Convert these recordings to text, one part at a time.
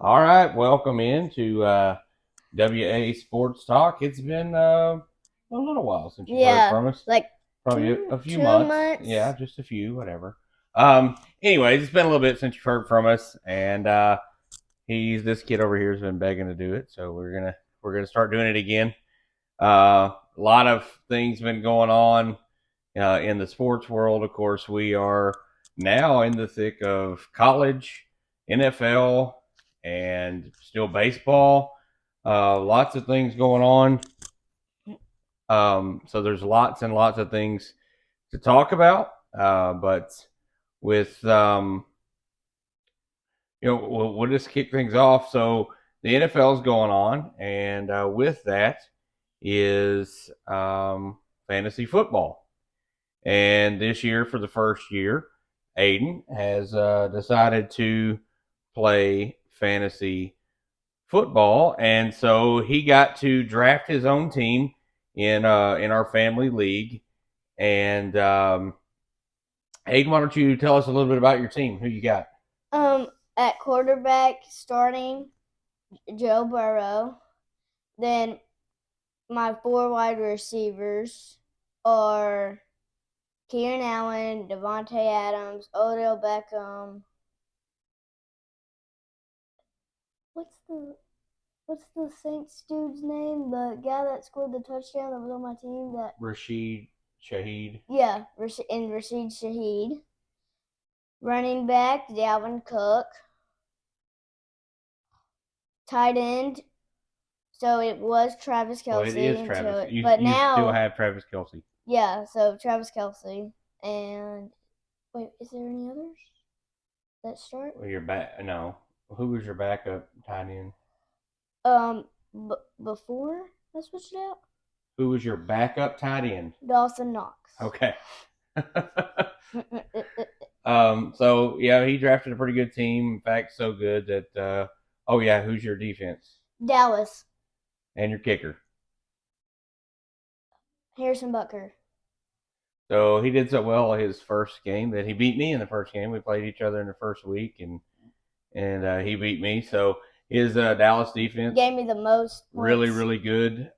All right, welcome into WA Sports Talk. It's been a little while since you've heard Yeah, from us. like Probably two a few two months. Yeah, months. just a few, whatever. Anyways, it's been a little bit since you've heard from us, and this kid over here has been begging to do it, so we're gonna start doing it again. A lot of things been going on in the sports world. Of course, we are now in the thick of college, NFL, and still baseball. Lots of things going on. So there's lots and lots of things to talk about. But with we'll just kick things off. So the NFL is going on, and with that is fantasy football. And this year, for the first year, Aiden has decided to play fantasy football, and so he got to draft his own team in our family league. And Aiden, why don't you tell us a little bit about your team? Who you got? Um, at quarterback, starting Joe Burrow. Then my four wide receivers are Keenan Allen, Devontae Adams, Odell Beckham. What's the what's the Saints dude's name? The guy that scored the touchdown that was on my team. That Rashid Shaheed. yeah, and Rashid Shaheed. Running back, Dalvin Cook. Tight end, so it was Travis Well, it Kelsey is Travis. but You still now, have Travis Kelsey. yeah, so Travis Kelsey. And wait, is there any others that start? Well, your back. No, who was your backup tight end? Before I switched it out, Who was your backup tight end? Dawson Knox. Okay. So yeah, he drafted a pretty good team. In fact, so good that oh yeah, who's your defense Dallas, and your kicker? Harrison Butker. So he did so well his first game that he beat me in the first game. We played each other in the first week, and he beat me. So his Dallas defense Gave me the most really points. really good.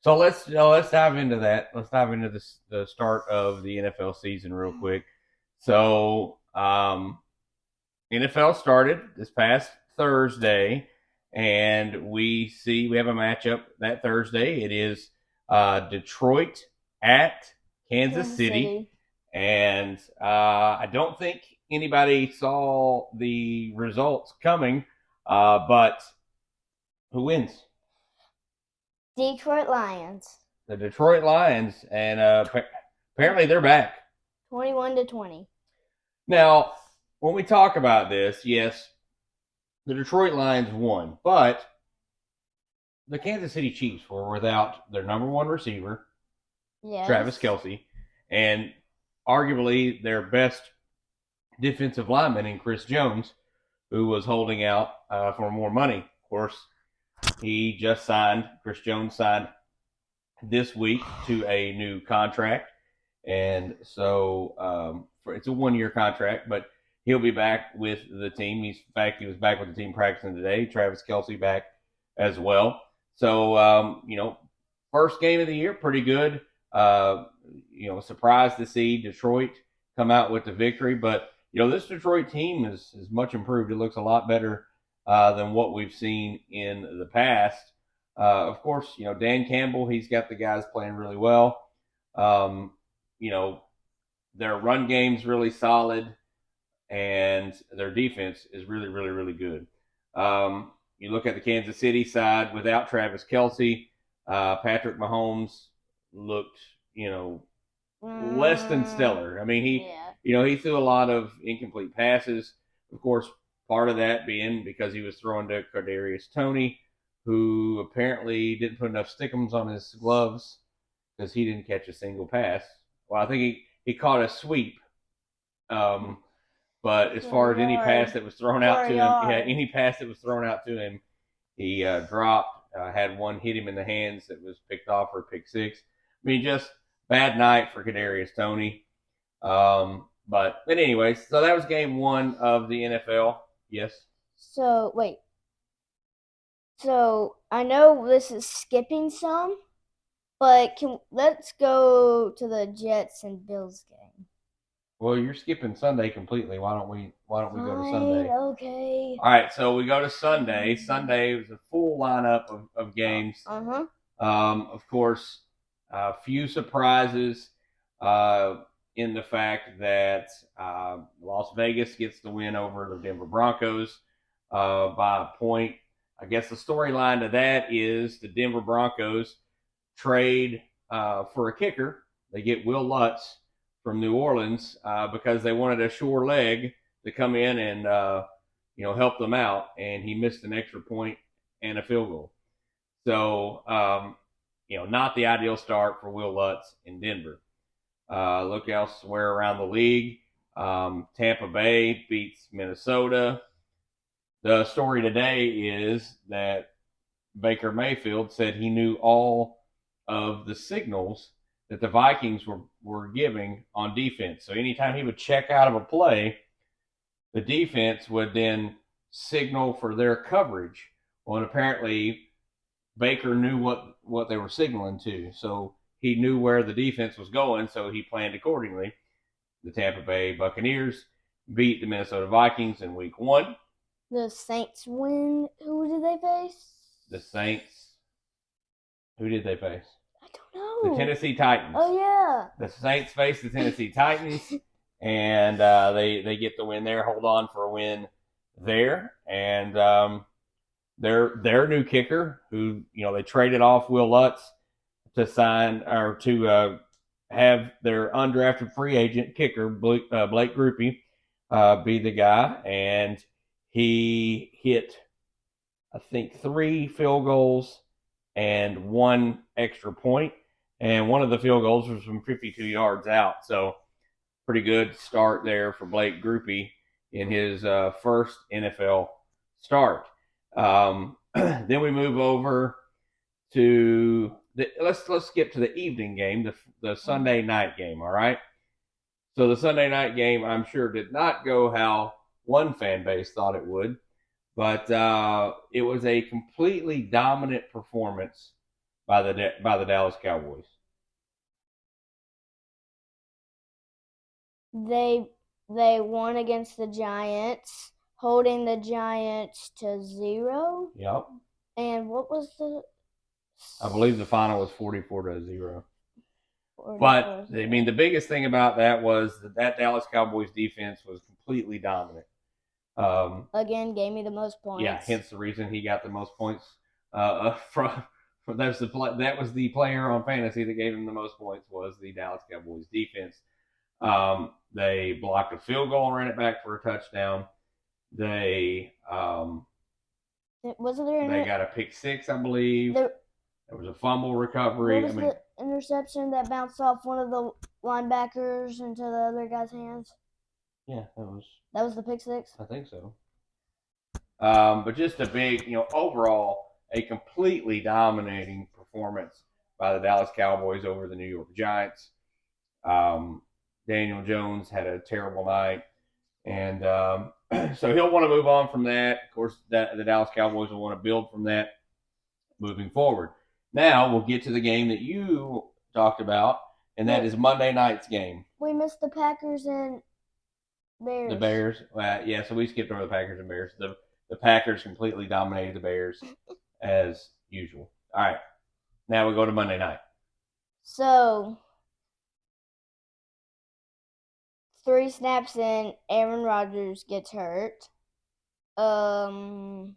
So let's dive into that. Let's dive into the start of the NFL season real quick. So NFL started this past Thursday, and we have a matchup that Thursday. It is Detroit at Kansas Kansas City, City. and I don't think anybody saw the results coming. But who wins? Detroit Lions. The Detroit Lions, and apparently they're back. 21-20. Now, when we talk about this, yes, the Detroit Lions won, but the Kansas City Chiefs were without their number one receiver, Travis Yes. Kelsey, and arguably their best defensive lineman in Chris Jones, who was holding out for more money. Of course, Chris Jones signed this week to a new contract. And so it's a 1 year contract, but he'll be back with the team. He was back with the team practicing today. Travis Kelsey back as well. So first game of the year, pretty good. Surprised to see Detroit come out with the victory, but this Detroit team is much improved. It looks a lot better than what we've seen in the past. Of course, Dan Campbell, he's got the guys playing really well. Um, you know, their run game's really solid, and their defense is really, really, really good. You look at the Kansas City side without Travis Kelsey, Patrick Mahomes looked, less than stellar. I mean, Yeah. he threw a lot of incomplete passes. Of course, part of that being because he was throwing to Kadarius Toney, who apparently didn't put enough stickums on his gloves because he didn't catch a single pass. Well, I think he caught a sweep. Um, but as far as any pass that was thrown out For to a him, yeah, yard. any pass that was thrown out to him, he dropped. Had one hit him in the hands that was picked off for a pick six. I mean, just bad night for Kadarius Toney. But anyways, so that was game one of the NFL. Yes. So wait. So I know this is skipping some, but can let's go to the Jets and Bills game. Well, you're skipping Sunday completely. Why don't we go to Fine, Sunday? okay. All right, so we go to Sunday. Sunday was a full lineup of games. Uh-huh. Of course, a few surprises uh, in the fact that Las Vegas gets the win over the Denver Broncos by a point. I guess the storyline to that is the Denver Broncos trade for a kicker. They get Will Lutz from New Orleans because they wanted a sure leg to come in and help them out, and he missed an extra point and a field goal. So not the ideal start for Will Lutz in Denver. Look elsewhere around the league. Tampa Bay beats Minnesota. The story today is that Baker Mayfield said he knew all of the signals that the Vikings were giving on defense. So anytime he would check out of a play, the defense would then signal for their coverage. Well, and apparently Baker knew what they were signaling to. So he knew where the defense was going, so he planned accordingly. The Tampa Bay Buccaneers beat the Minnesota Vikings in week 1. The Saints win. Who did they face? The Saints, who did they face? I don't The know. Tennessee Titans. Oh yeah. The Saints face the Tennessee Titans, and they get the win there. Hold on for a win there, and their new kicker, who they traded off Will Lutz to sign or to have their undrafted free agent kicker Blake Grupe be the guy, and he hit I think 3 field goals and 1 extra point, and one of the field goals was from 52 yards out. So pretty good start there for Blake Grupe in his first NFL start. Then we move over to let's skip to the evening game, the Sunday night game. All right. So the Sunday night game, I'm sure, did not go how one fan base thought it would, but it was a completely dominant performance by the Dallas Cowboys. They won against the Giants, holding the Giants to 0. Yep. And what was the? I believe the final was 44-0. But I mean, the biggest thing about that was that Dallas Cowboys defense was completely dominant. Again, gave me the most points. Yeah, hence the reason he got the most points from. That was the player on fantasy that gave him the most points was the Dallas Cowboys defense. They blocked a field goal and ran it back for a touchdown. They wasn't there? They got a pick six, I believe. There was a fumble recovery. What was the interception that bounced off one of the linebackers into the other guy's hands? Yeah, that was the pick six. I think so. But just a big, overall, a completely dominating performance by the Dallas Cowboys over the New York Giants. Daniel Jones had a terrible night, and so he'll want to move on from that. Of course, the Dallas Cowboys will want to build from that moving forward. Now we'll get to the game that you talked about, and that is Monday night's game. We missed the Packers and Bears. The Bears, yeah. So we skipped over the Packers and Bears. The Packers completely dominated the Bears as usual. All right, now we go to Monday night. So 3 snaps in, Aaron Rodgers gets hurt. So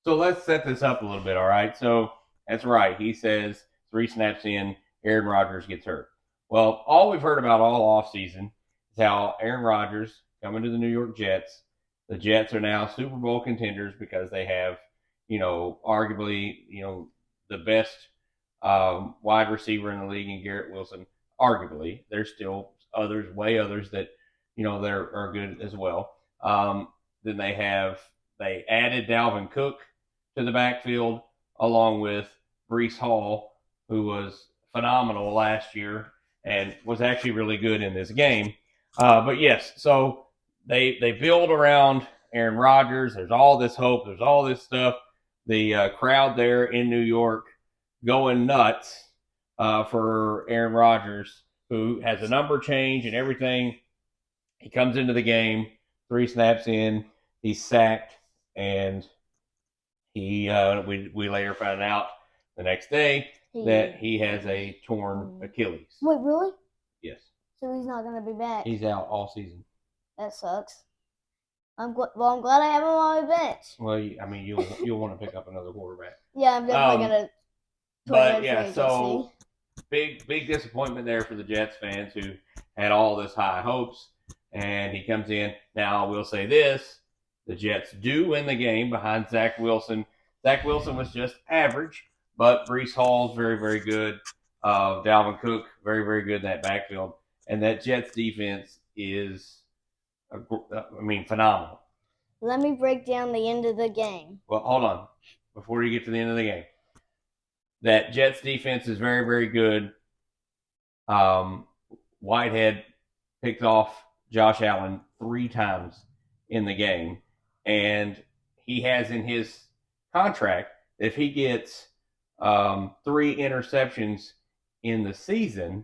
let's set this up a little bit, all right? So that's right. He says 3 snaps in, Aaron Rodgers gets hurt. Well, all we've heard about all offseason is how Aaron Rodgers coming to the New York Jets. The Jets are now Super Bowl contenders because they have, arguably, the best wide receiver in the league in Garrett Wilson. Arguably, there's still way others that, are good as well. Then they added Dalvin Cook to the backfield along with Breece Hall, who was phenomenal last year and was actually really good in this game. But yes, so they build around Aaron Rodgers. There's all this hope. There's all this stuff. The crowd there in New York going nuts for Aaron Rodgers, who has a number change and everything. He comes into the game, 3 snaps in, he's sacked, and we later found out the next day that he has a torn Achilles. Wait, really? Yes. So he's not going to be back. He's out all season. That sucks. I'm glad I have him on my bench. Well, you'll want to pick up another quarterback. Yeah, I'm definitely going to. But yeah, so big disappointment there for the Jets fans who had all this high hopes, and he comes in. Now I will say this: the Jets do win the game behind Zach Wilson. Zach Wilson was just average, but Breece Hall's very, very good. Dalvin Cook, very, very good in that backfield. And that Jets defense is, phenomenal. Let me break down the end of the game. Well, hold on. Before you get to the end of the game. That Jets defense is very, very good. Whitehead picked off Josh Allen 3 times in the game. And he has in his contract, if he gets 3 interceptions in the season,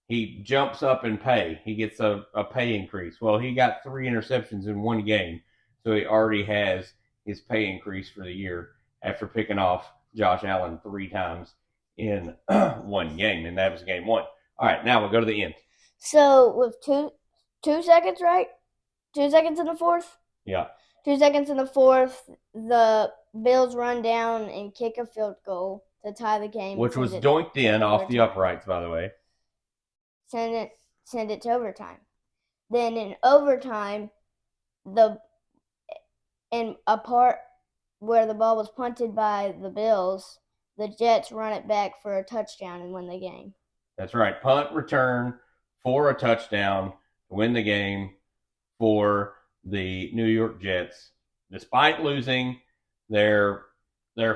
he jumps up in pay. He gets a pay increase. Well, he got 3 interceptions in 1 game, so he already has his pay increase for the year after picking off Josh Allen 3 times in 1 game, and that was game 1. All right, now we'll go to the end. So with two seconds, right? 2 seconds in the fourth? Yeah. 2 seconds in the fourth, the Bills run down and kick a field goal to tie the game. Which was doinked in off the uprights, by the way. Send it to overtime. Then in overtime, in a part where the ball was punted by the Bills, the Jets run it back for a touchdown and win the game. That's right. Punt return for a touchdown to win the game for the New York Jets. Despite losing their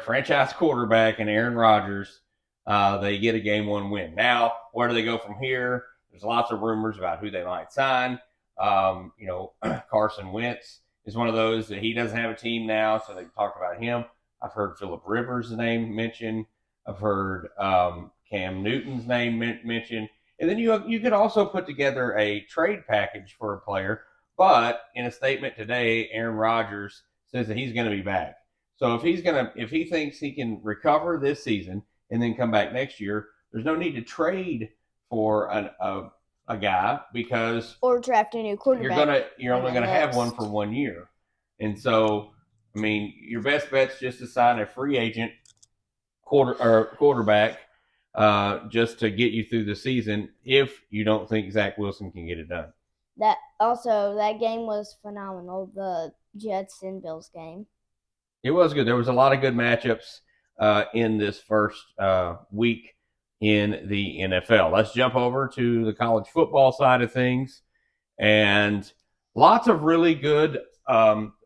franchise quarterback and Aaron Rodgers, they get a game 1 win. Now, where do they go from here? There's lots of rumors about who they might sign. Carson Wentz is one of those that he doesn't have a team now, so they talk about him. I've heard Phillip Rivers' name mentioned. I've heard Cam Newton's name mentioned. And then you could also put together a trade package for a player. But in a statement today, Aaron Rodgers says that he's going to be back. So if he thinks he can recover this season and then come back next year, there's no need to trade for a guy because or draft a new quarterback. You're only gonna have one for 1 year, and so your best bet's just to sign a free agent quarterback just to get you through the season if you don't think Zach Wilson can get it done. That game was phenomenal. The Jets and Bills game. It was good. There was a lot of good matchups in this first week in the NFL. Let's jump over to the college football side of things. And lots of really good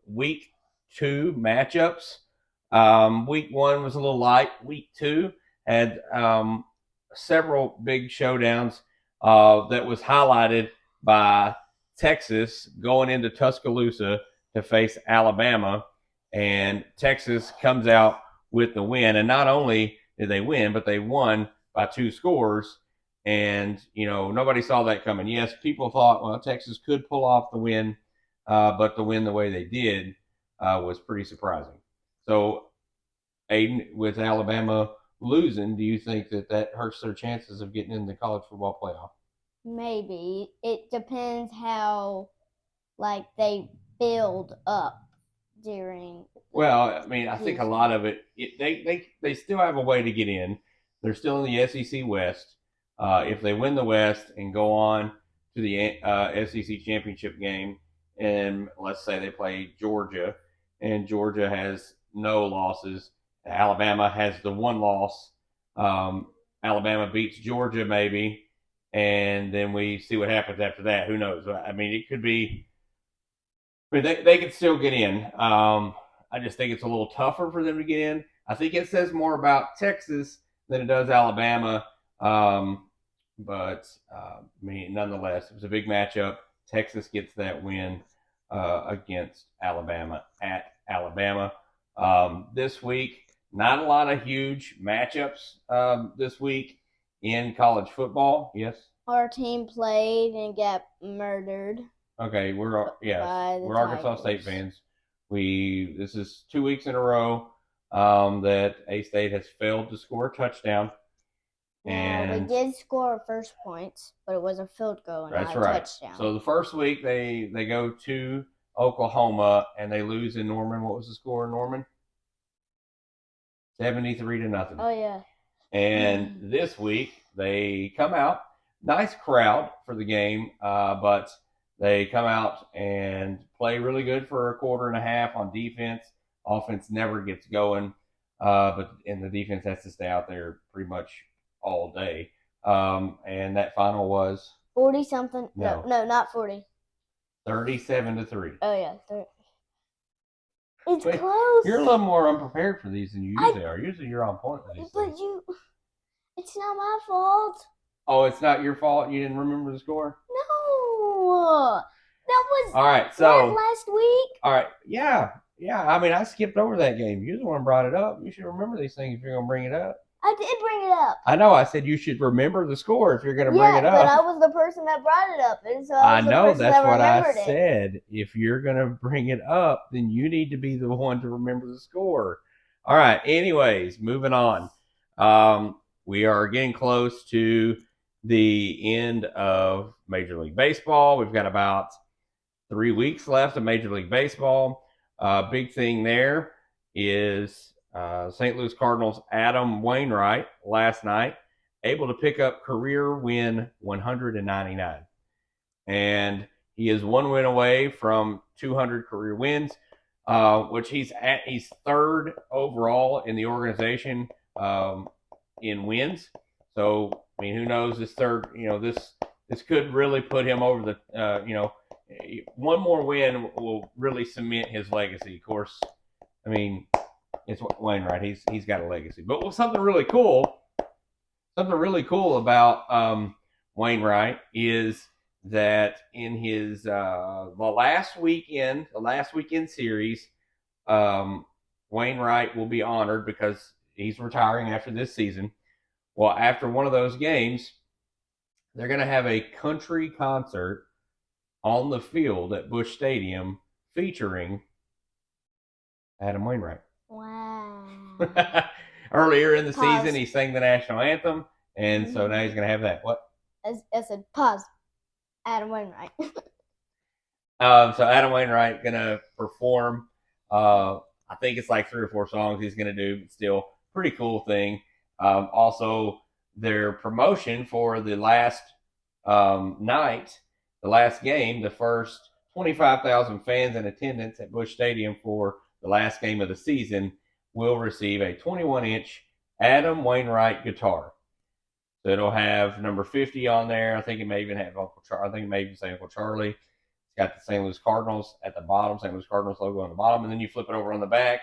week 2 matchups. Week 1 was a little light. Week 2 had several big showdowns that was highlighted by Texas going into Tuscaloosa to face Alabama. And Texas comes out with the win. And not only did they win, but they won by 2 scores. And, nobody saw that coming. Yes, people thought, well, Texas could pull off the win, but to win the way they did was pretty surprising. So, Aiden, with Alabama losing, do you think that hurts their chances of getting in the college football playoff? Maybe. It depends how, they build up during. Well, I think a lot of it they still have a way to get in. They're still in the SEC West. If they win the West and go on to the SEC championship game, and let's say they play Georgia, and Georgia has no losses, Alabama has the 1 loss. Alabama beats Georgia maybe, and then we see what happens after that. Who knows? It could be. They could still get in. I just think it's a little tougher for them to get in. I think it says more about Texas than it does Alabama. But nonetheless, it was a big matchup. Texas gets that win. against Alabama at Alabama. This week, not a lot of huge matchups this week in college football. Yes. Our team played and got murdered Okay, by the we're Arkansas State Tigers. fans. This is 2 weeks in a row that A State has failed to score a touchdown, Now, we and did score our first points, but it was a field goal and that's not a right. touchdown. So the first week they go to Oklahoma and they lose in Norman. What was the score in Norman? 73-0. Oh, yeah. And this week they come out, nice crowd for the game, but they come out and play really good for a quarter and a half on defense. Offense never gets going, and the defense has to stay out there pretty much all day. And that final was 40 something. No. No, not 40. 37-3. Oh, yeah. It's Wait, close. You're a little more unprepared for these than you usually are. Usually you're on point with these things. It's not my fault. Oh, it's not your fault. You didn't remember the score? No. That was all right. So last week. All right. Yeah. I mean, I skipped over that game. You're the one who brought it up. You should remember these things if you're going to bring it up. I did bring it up. I know. I said you should remember the score if you're going to bring it up. But I was the person that brought it up. And so I know. That's what I said. If you're going to bring it up, then you need to be the one to remember the score. All right. Anyways, moving on. We are getting close to the end of Major League Baseball. We've got about 3 weeks left of Major League Baseball. Big thing there is St. Louis Cardinals' Adam Wainwright last night able to pick up career win 199. And he is 1 win away from 200 career wins, which he's third overall in the organization in wins. So, I mean, who knows, this third, this could really put him over the, one more win will really cement his legacy. Of course, I mean, it's Wainwright. He's got a legacy. But something really cool about Wainwright is that in his the last weekend series, Wainwright will be honored because he's retiring after this season. Well, after one of those games, they're going to have a country concert on the field at Busch Stadium featuring Adam Wainwright. Wow. Earlier in the season, he sang the national anthem, and so now he's going to have that. What? I said, pause. Adam Wainwright. So Adam Wainwright going to perform. I think it's like 3 or 4 songs he's going to do, but still, pretty cool thing. Also, their promotion for the last night, the last game, the first 25,000 fans in attendance at Busch Stadium for the last game of the season will receive a 21-inch Adam Wainwright guitar. So it'll have number 50 on there. I think it may even have Uncle Charlie. I think it may even say Uncle Charlie. It's got the St. Louis Cardinals at the bottom, St. Louis Cardinals logo on the bottom, and then you flip it over on the back,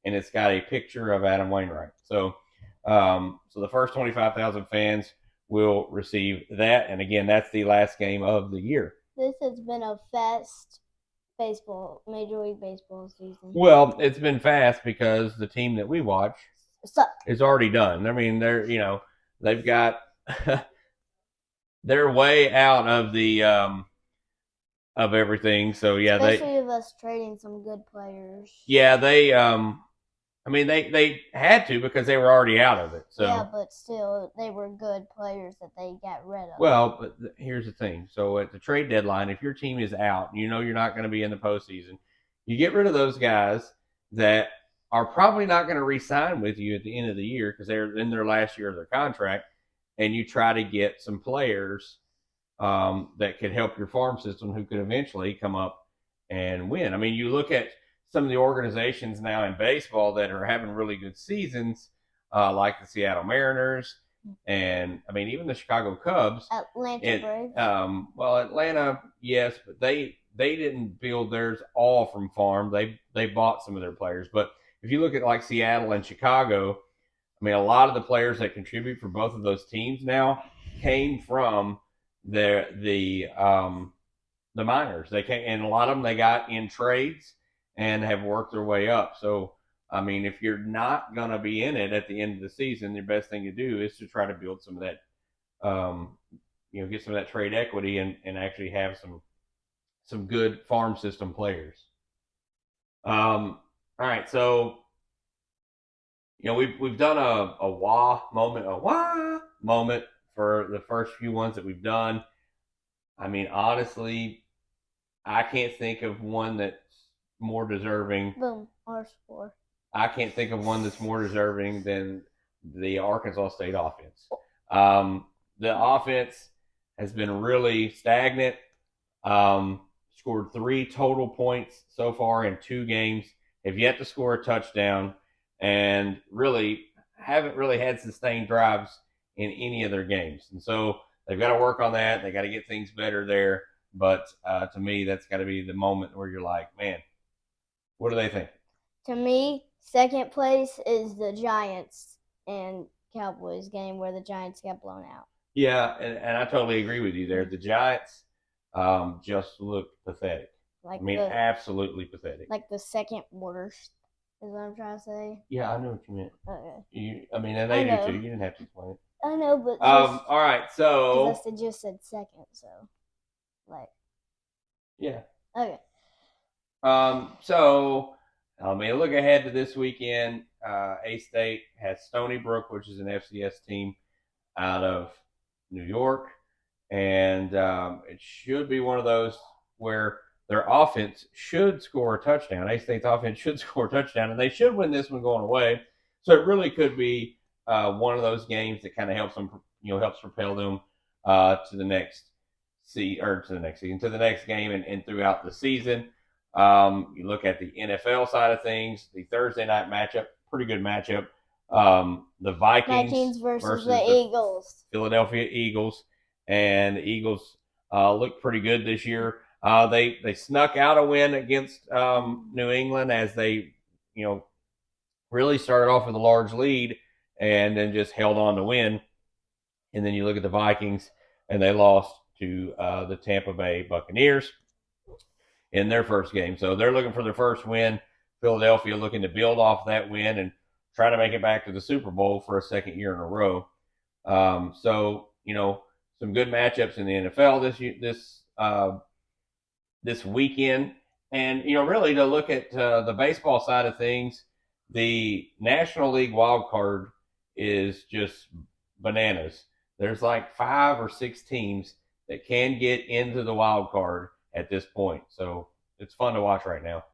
and it's got a picture of Adam Wainwright. So the first 25,000 fans will receive that, and again, that's the last game of the year. This has been a fast Major League Baseball season. Well, it's been fast because the team that we watch is already done. I mean, they've got they're way out of the of everything. So yeah, especially of us trading some good players. Yeah, they they had to because they were already out of it. So yeah, but still, they were good players that they got rid of. Well, but here's the thing. So at the trade deadline, if your team is out, you're not going to be in the postseason. You get rid of those guys that are probably not going to re-sign with you at the end of the year because they're in their last year of their contract, and you try to get some players that could help your farm system who could eventually come up and win. I mean, you look at some of the organizations now in baseball that are having really good seasons, like the Seattle Mariners, and I mean even the Chicago Cubs. Atlanta Braves. Well, Atlanta, yes, but they didn't build theirs all from farm. They bought some of their players. But if you look at like Seattle and Chicago, I mean a lot of the players that contribute for both of those teams now came from the the minors. They can, and a lot of them they got in trades and have worked their way up. So I mean, if you're not going to be in it at the end of the season, the best thing to do is to try to build some of that, um, get some of that trade equity and actually have some good farm system players. All right, so we've done a wah moment for the first few ones that we've done. I mean, honestly, I can't think of one that's more deserving. Boom, R4. I can't think of one that's more deserving than the Arkansas State offense. Um, the offense has been really stagnant. Scored 3 total points so far in 2 games. Have yet to score a touchdown, and really haven't really had sustained drives in any of their games. And so they've got to work on that. They got to get things better there. But to me, that's got to be the moment where you're like, man, what do they think? To me, second place is the Giants and Cowboys game where the Giants got blown out. Yeah, and I totally agree with you there. The Giants just look pathetic. Like I mean, absolutely pathetic. Like the second worst is what I'm trying to say. Yeah, I know what you meant. Okay. I mean, and they do too. You didn't have to explain it. I know, but all right, so because I just said second, so like yeah. Okay. So I mean, look ahead to this weekend. A State has Stony Brook, which is an FCS team out of New York, and it should be one of those where their offense should score a touchdown. A State's offense should score a touchdown, and they should win this one going away. So it really could be one of those games that kind of helps them, helps propel them to the next to the next game and throughout the season. You look at the NFL side of things, the Thursday night matchup, pretty good matchup. The Vikings versus the Eagles, Philadelphia Eagles, and the Eagles look pretty good this year. They snuck out a win against New England as they really started off with a large lead and then just held on to win. And then you look at the Vikings, and they lost to the Tampa Bay Buccaneers in their first game. So they're looking for their first win. Philadelphia looking to build off that win and try to make it back to the Super Bowl for a second year in a row. So some good matchups in the NFL this weekend, and really to look at the baseball side of things, the National League wild card is just bananas. There's like 5 or 6 teams that can get into the wild card at this point, so it's fun to watch right now.